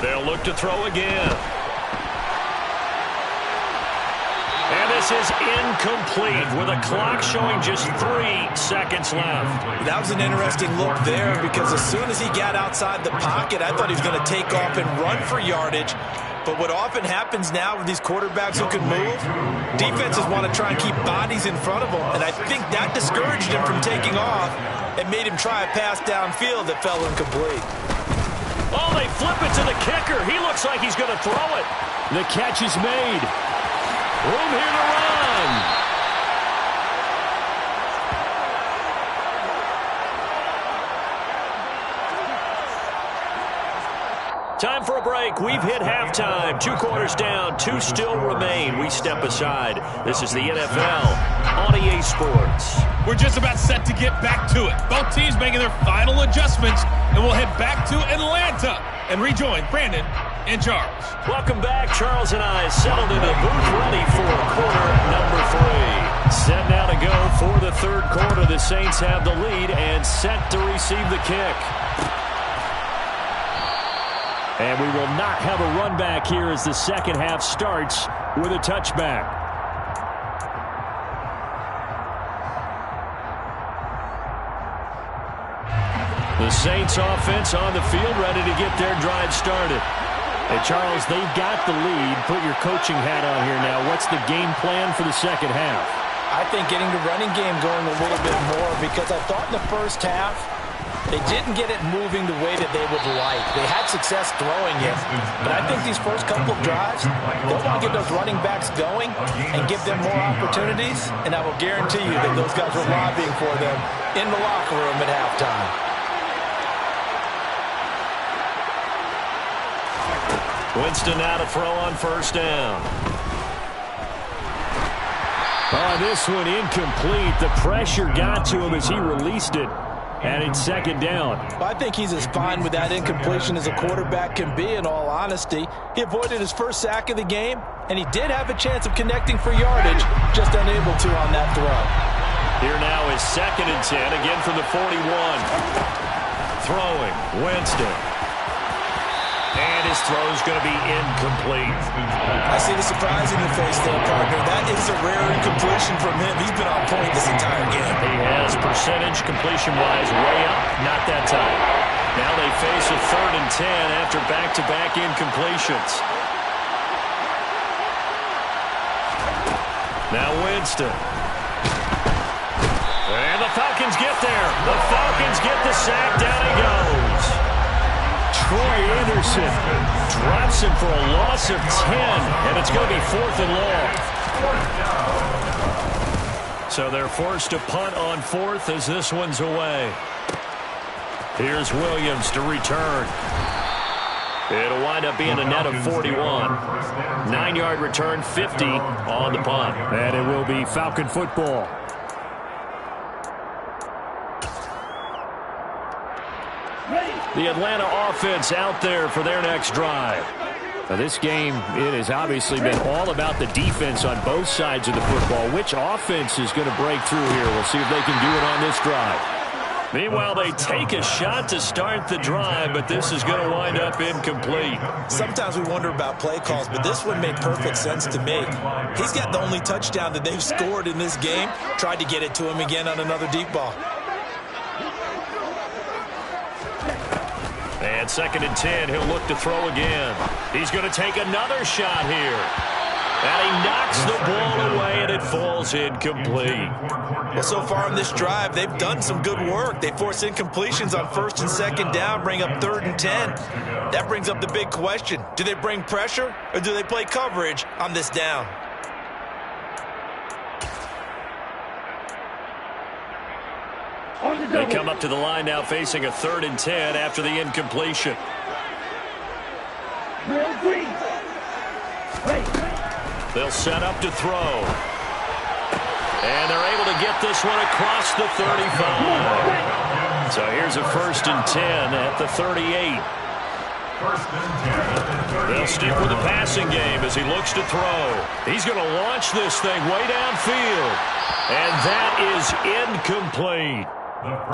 They'll look to throw again. And this is incomplete with a clock showing just 3 seconds left. That was an interesting look there because as soon as he got outside the pocket, I thought he was going to take off and run for yardage. But what often happens now with these quarterbacks who can move, defenses want to try and keep bodies in front of them. And I think that discouraged him from taking off and made him try a pass downfield that fell incomplete. Oh, they flip it to the kicker. He looks like he's going to throw it. The catch is made. Room here to run. Time for a break. We've hit halftime. 2 quarters down. 2 still remain. We step aside. This is the NFL on EA Sports. We're just about set to get back to it. Both teams making their final adjustments, and we'll head back to Atlanta and rejoin Brandon and Charles. Welcome back. Charles and I settled into the booth ready for quarter number 3. Set now to go for the 3rd quarter. The Saints have the lead and set to receive the kick. And we will not have a run back here as the second half starts with a touchback. The Saints offense on the field ready to get their drive started. Hey, Charles, they've got the lead. Put your coaching hat on here now. What's the game plan for the second half? I think getting the running game going a little bit more because I thought in the first half They didn't get it moving the way that they would like. They had success throwing it, but I think these first couple of drives, they'll want to get those running backs going and give them more opportunities, and I will guarantee you that those guys were lobbying for them in the locker room at halftime. Winston now to throw on first down. Oh, this one incomplete. The pressure got to him as he released it. And it's second down. Well, I think he's as fine with that incompletion as a quarterback can be, in all honesty. He avoided his first sack of the game, and he did have a chance of connecting for yardage, just unable to on that throw. Here now is 2nd and 10, again from the 41. Throwing, Winston. And his throw's going to be incomplete. I see the surprise in your face there, partner. That is a rare incompletion from him. He's been on point this entire game. He has percentage completion-wise way up, not that time. Now they face a 3rd and 10 after back-to-back incompletions. Now Winston. And the Falcons get there. The Falcons get the sack. Down he goes. Troy Anderson drops him for a loss of 10, and it's going to be 4th and long. So they're forced to punt on 4th as this one's away. Here's Williams to return. It'll wind up being a net of 41. 9-yard return, 50 on the punt. And it will be Falcon football. The Atlanta offense out there for their next drive. Now this game, it has obviously been all about the defense on both sides of the football. Which offense is going to break through here? We'll see if they can do it on this drive. Meanwhile, they take a shot to start the drive, but this is going to wind up incomplete. Sometimes we wonder about play calls, but this one made perfect sense to me. He's got the only touchdown that they've scored in this game. Tried to get it to him again on another deep ball. And 2nd and 10, he'll look to throw again. He's going to take another shot here. And he knocks the ball away, and it falls incomplete. Well, so far in this drive, they've done some good work. They force incompletions on 1st and 2nd down, bring up 3rd and 10. That brings up the big question. Do they bring pressure, or do they play coverage on this down? They come up to the line now facing a 3rd and 10 after the incompletion. They'll set up to throw. And they're able to get this one across the 35. So here's a 1st and 10 at the 38. They'll stick with the passing game as he looks to throw. He's going to launch this thing way downfield. And that is incomplete.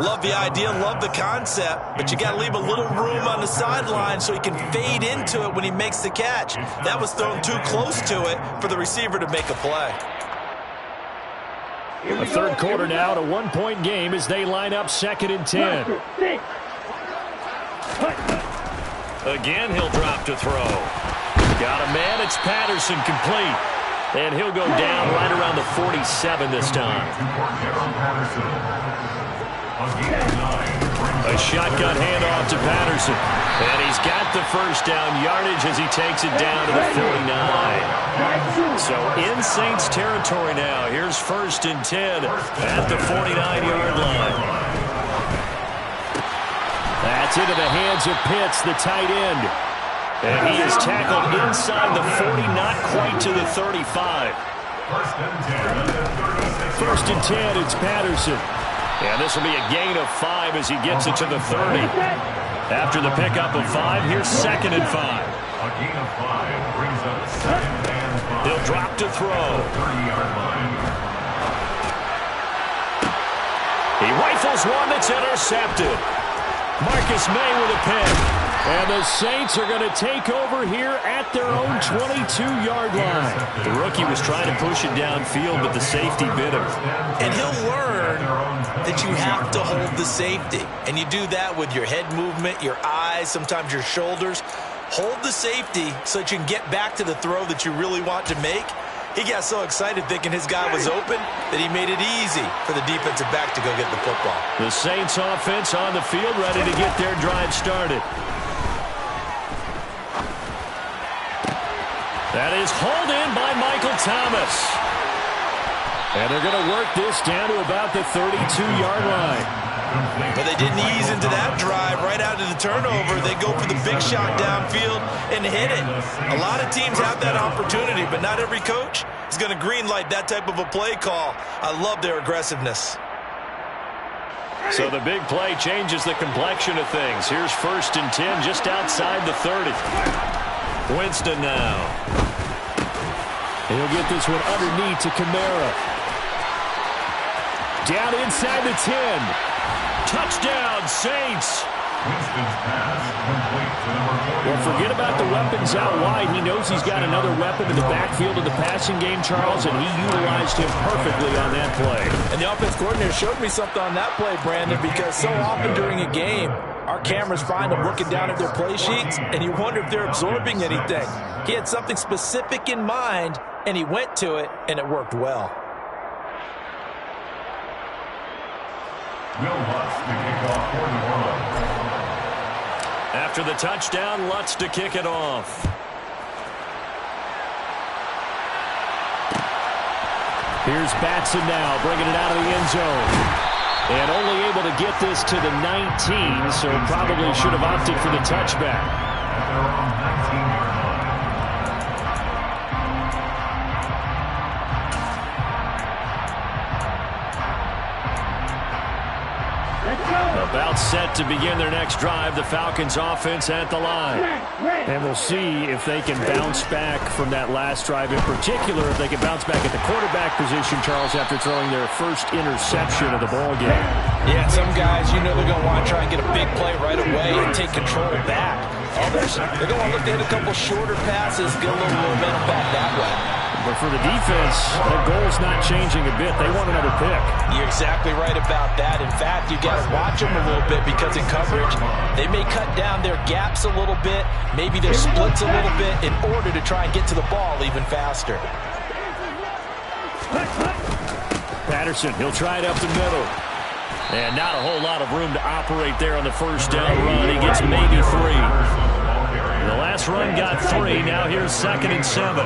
Love the idea, love the concept, but you got to leave a little room on the sideline so he can fade into it when he makes the catch. That was thrown too close to it for the receiver to make a play. A 3rd quarter now, a 1-point game as they line up 2nd and 10. Again, he'll drop to throw. Got a man, it's Patterson, complete. And he'll go down right around the 47 this time. A shotgun handoff to Patterson. And he's got the first down yardage as he takes it down to the 49. So in Saints territory now. Here's 1st and 10 at the 49-yard line. That's into the hands of Pitts, the tight end. And he is tackled inside the 40, not quite to the 35. 1st and 10, it's Patterson. And this will be a gain of 5 as he gets it to the 30. After the pickup of 5, here's 2nd and 5. A gain of 5 brings up 2nd and 5. He'll drop to throw. 30-yard line. He rifles one that's intercepted. Marcus May with a pick. And the Saints are going to take over here at their own 22-yard line. The rookie was trying to push it downfield, but the safety bit him. And he'll learn that you have to hold the safety. And you do that with your head movement, your eyes, sometimes your shoulders. Hold the safety so that you can get back to the throw that you really want to make. He got so excited thinking his guy was open that he made it easy for the defensive back to go get the football. The Saints offense on the field, ready to get their drive started. That is hauled in by Michael Thomas. And they're going to work this down to about the 32-yard line. But they didn't ease into that drive right out of the turnover. They go for the big shot downfield and hit it. A lot of teams have that opportunity, but not every coach is going to greenlight that type of a play call. I love their aggressiveness. So the big play changes the complexion of things. Here's 1st and 10 just outside the 30. Winston now. He'll get this one underneath to Kamara. Down inside the 10. Touchdown, Saints. Well, forget about the weapons out wide. He knows he's got another weapon in the backfield of the passing game, Charles, and he utilized him perfectly on that play. And the offense coordinator showed me something on that play, Brandon, because so often during a game, our cameras find them looking down at their play sheets, and you wonder if they're absorbing anything. He had something specific in mind, and he went to it, and it worked well. After the touchdown, Lutz to kick it off. Here's Batson now, bringing it out of the end zone. And only able to get this to the 19, so probably should have opted for the touchback. About set to begin their next drive, the Falcons offense at the line. And we'll see if they can bounce back from that last drive, in particular, if they can bounce back at the quarterback position, Charles, after throwing their first interception of the ball game. Yeah, some guys, you know they're going to want to try and get a big play right away and take control back. Others, they're going to look to hit a couple shorter passes, get a little momentum back that way. But for the defense, that goal's not changing a bit. They want another pick. You're exactly right about that. In fact, you got to watch them a little bit because in coverage, they may cut down their gaps a little bit, maybe their splits a little bit in order to try and get to the ball even faster. Patterson, he'll try it up the middle. And not a whole lot of room to operate there on the first down run. He gets maybe 3. The last run got 3. Now here's 2nd and 7.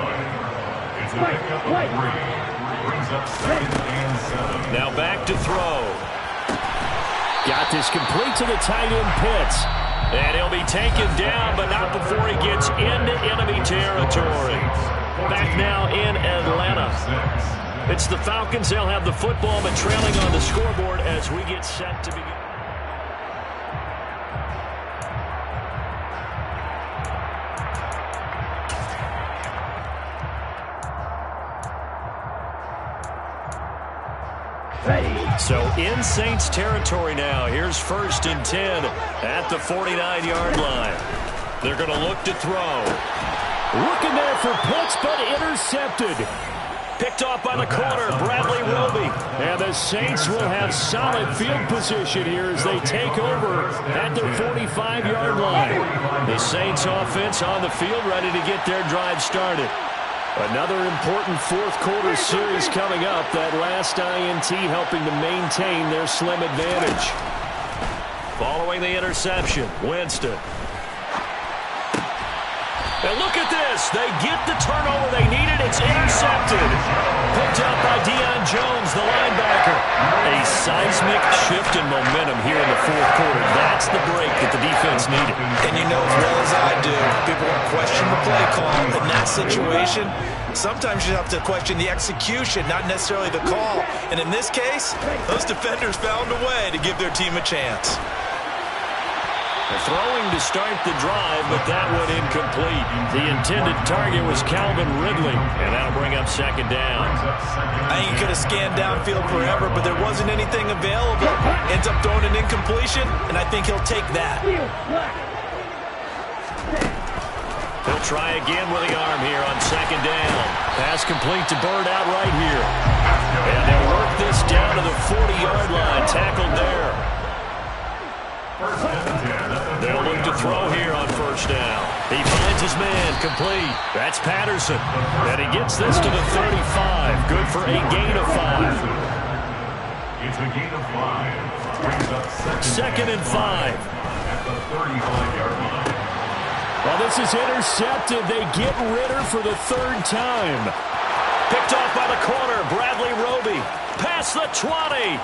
Now back to throw. Got this complete to the tight end Pitts. And he'll be taken down, but not before he gets into enemy territory. Back now in Atlanta. It's the Falcons. They'll have the football, but trailing on the scoreboard as we get set to begin. So in Saints territory now. Here's 1st and 10 at the 49-yard line. They're going to look to throw. Looking there for Pitts, but intercepted. Picked off by the corner, Bradley Roby. And the Saints will have solid field position here as they take over at their 45-yard line. The Saints offense on the field ready to get their drive started. Another important fourth-quarter series coming up. That last INT helping to maintain their slim advantage. Following the interception, Winston. And look at this. They get the turnover they needed. It's intercepted. Picked up by Deion Jones, the linebacker. A seismic shift in momentum here in the fourth quarter. That's the break that the defense needed. And you know as well as I do, people will question the play call in that situation. Sometimes you have to question the execution, not necessarily the call. And in this case, those defenders found a way to give their team a chance. Throwing to start the drive, but that one incomplete. The intended target was Calvin Ridley, and that'll bring up 2nd down. I think he could have scanned downfield forever, but there wasn't anything available. Ends up throwing an incompletion, and I think he'll take that. He'll try again with the arm here on 2nd down. Pass complete to Bird out right here. And they'll work this down to the 40-yard line, tackled there. They'll look to throw here on first down. He finds his man, complete. That's Patterson. And he gets this to the 35. Good for a gain of 5. It's a gain of 5. Brings up Second and 5. At the 35-yard line. Well, this is intercepted. They get Ritter for the third time. Picked off by the corner, Bradley Roby. Past the 20.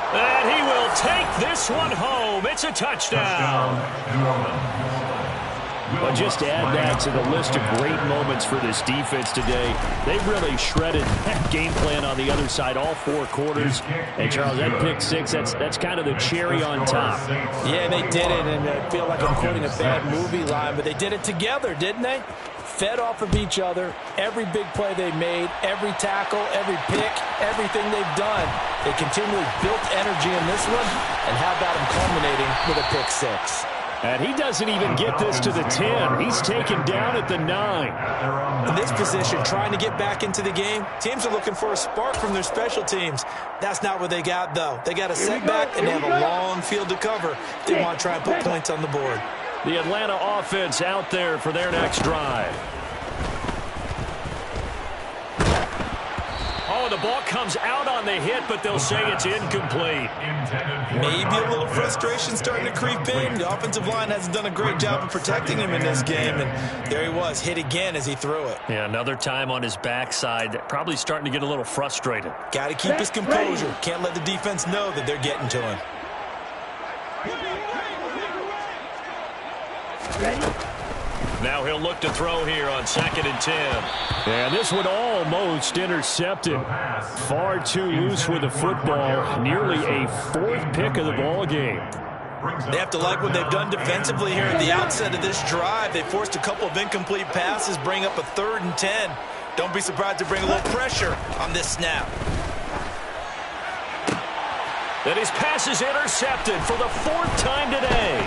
And he will take this one home. It's a touchdown. Well, just add that to the list of great moments for this defense today. They really shredded that game plan on the other side all 4 quarters. And, Charles, that pick 6, that's kind of the cherry on top. Yeah, they did it, and I feel like I'm quoting a bad movie line, but they did it together, didn't they? Fed off of each other, every big play they made, every tackle, every pick, everything they've done. They continually built energy in this one, and how about them culminating with a pick 6? And he doesn't even get this to the 10. He's taken down at the 9. In this position, trying to get back into the game, teams are looking for a spark from their special teams. That's not what they got, though. They got a setback, and they have a long field to cover if they want to try and put points on the board. The Atlanta offense out there for their next drive. Oh, the ball comes out on the hit, but they'll say it's incomplete. Maybe a little frustration starting to creep in. The offensive line hasn't done a great job of protecting him in this game, and there he was, hit again as he threw it. Yeah, another time on his backside, probably starting to get a little frustrated. Got to keep his composure. Can't let the defense know that they're getting to him. Now he'll look to throw here on 2nd and 10. And this one almost intercepted. Far too loose with the football. Nearly a 4th pick of the ball game. They have to like what they've done defensively here at the outset of this drive. They forced a couple of incomplete passes, bring up a 3rd and 10. Don't be surprised to bring a little pressure on this snap. And his pass is intercepted for the 4th time today.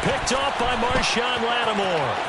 Picked off by Marshawn Lattimore.